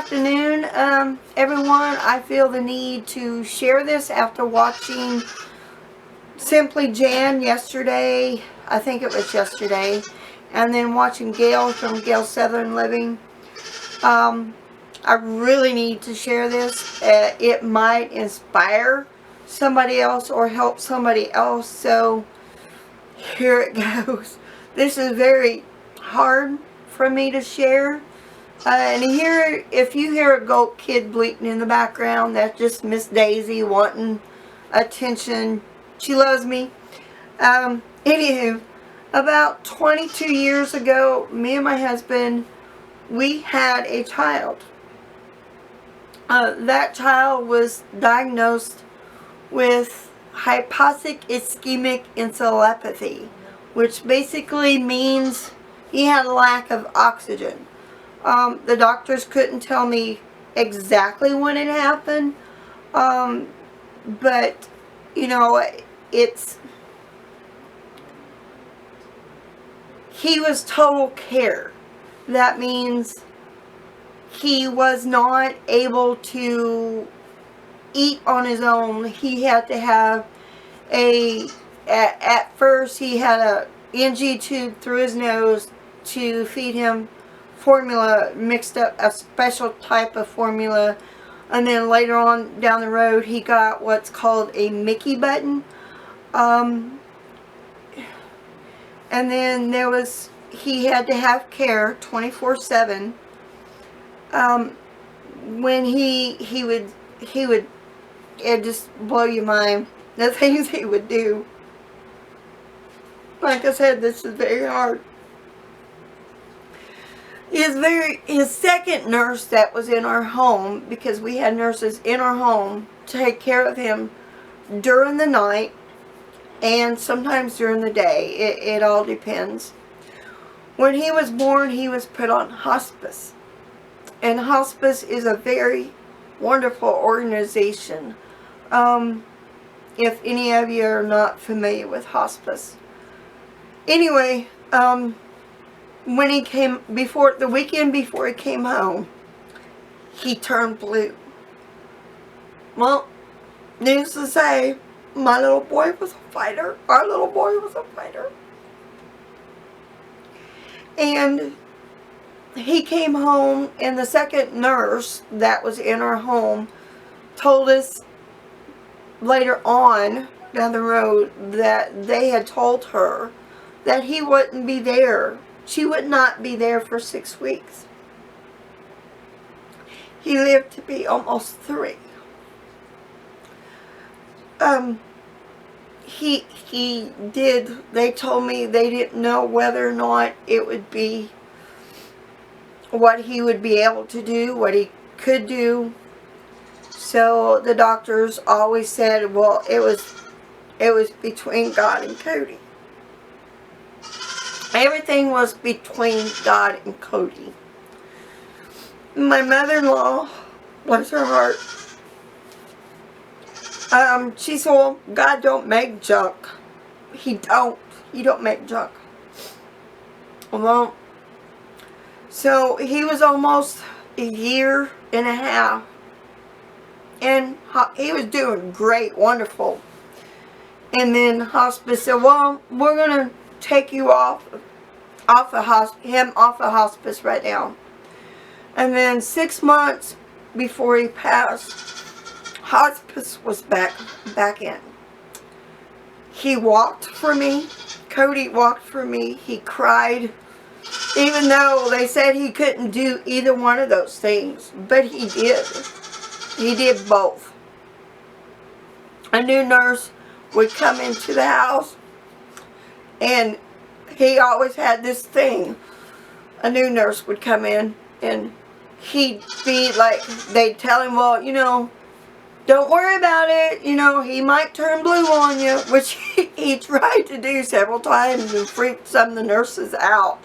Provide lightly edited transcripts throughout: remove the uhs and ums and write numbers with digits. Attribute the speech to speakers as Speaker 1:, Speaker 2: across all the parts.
Speaker 1: afternoon, everyone. I feel the need to share this after watching Simply Jan yesterday. I think it was yesterday. And then watching Gail from Gail Southern Living. I really need to share this. It might inspire somebody else or help somebody else. So here it goes. This is very hard for me to share. And here, if you hear a goat kid bleating in the background, that's just Miss Daisy wanting attention. She loves me. Anywho, about 22 years ago, me and my husband, we had a child. That child was diagnosed with hypoxic ischemic encephalopathy, which basically means he had a lack of oxygen. The doctors couldn't tell me exactly when it happened, but you know, he was total care. That means he was not able to eat on his own. He had to have at first he had a NG tube through his nose to feed him formula, mixed up a special type of formula, and then later on down the road he got what's called a Mickey button, and then he had to have care 24/7. When he would it just blow your mind, the things he would do. Like I said, this is very hard. His second nurse that was in our home, because we had nurses in our home to take care of him during the night and sometimes during the day. It all depends. When he was born, he was put on hospice. And hospice is a very wonderful organization. If any of you are not familiar with hospice. Anyway, when he came, the weekend before he came home, he turned blue. Well, needless to say, my little boy was a fighter. Our little boy was a fighter. And he came home, and the second nurse that was in our home told us later on down the road that they had told her that he wouldn't be there. She would not be there for 6 weeks. He lived to be almost 3. They told me they didn't know whether or not it would be what he would be able to do, what he could do. So the doctors always said, well, it was between God and Cody. Everything was between God and Cody. My mother-in-law, bless her heart, she said, well, God don't make junk. He don't make junk. Well, so he was almost a year and a half, and he was doing great, wonderful. And then hospice said, well, we're going to take you off the hospice right now. And then 6 months before he passed, hospice was back in. He walked for me. Cody walked for me. He cried, even though they said he couldn't do either one of those things, but he did. He did both. A new nurse would come into the house, and he always had this thing. A new nurse would come in, and he'd be like, they'd tell him, well, you know, don't worry about it, you know, he might turn blue on you, which he tried to do several times and freaked some of the nurses out.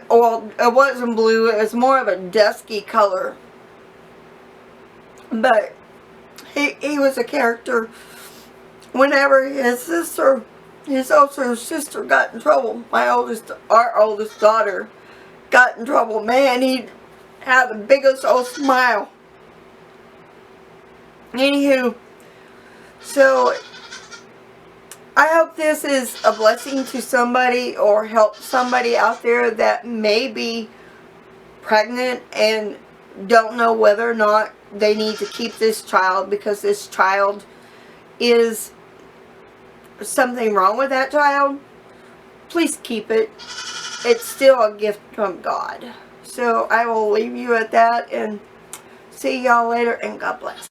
Speaker 1: Well, it wasn't blue, it was more of a dusky color. But he was a character. Whenever his older sister got in trouble, our oldest daughter got in trouble, man, have the biggest old smile. Anywho, so I hope this is a blessing to somebody or help somebody out there that may be pregnant and don't know whether or not they need to keep this child because this child is something wrong with that child. Please keep it. It's still a gift from God. So I will leave you at that and see y'all later, and God bless.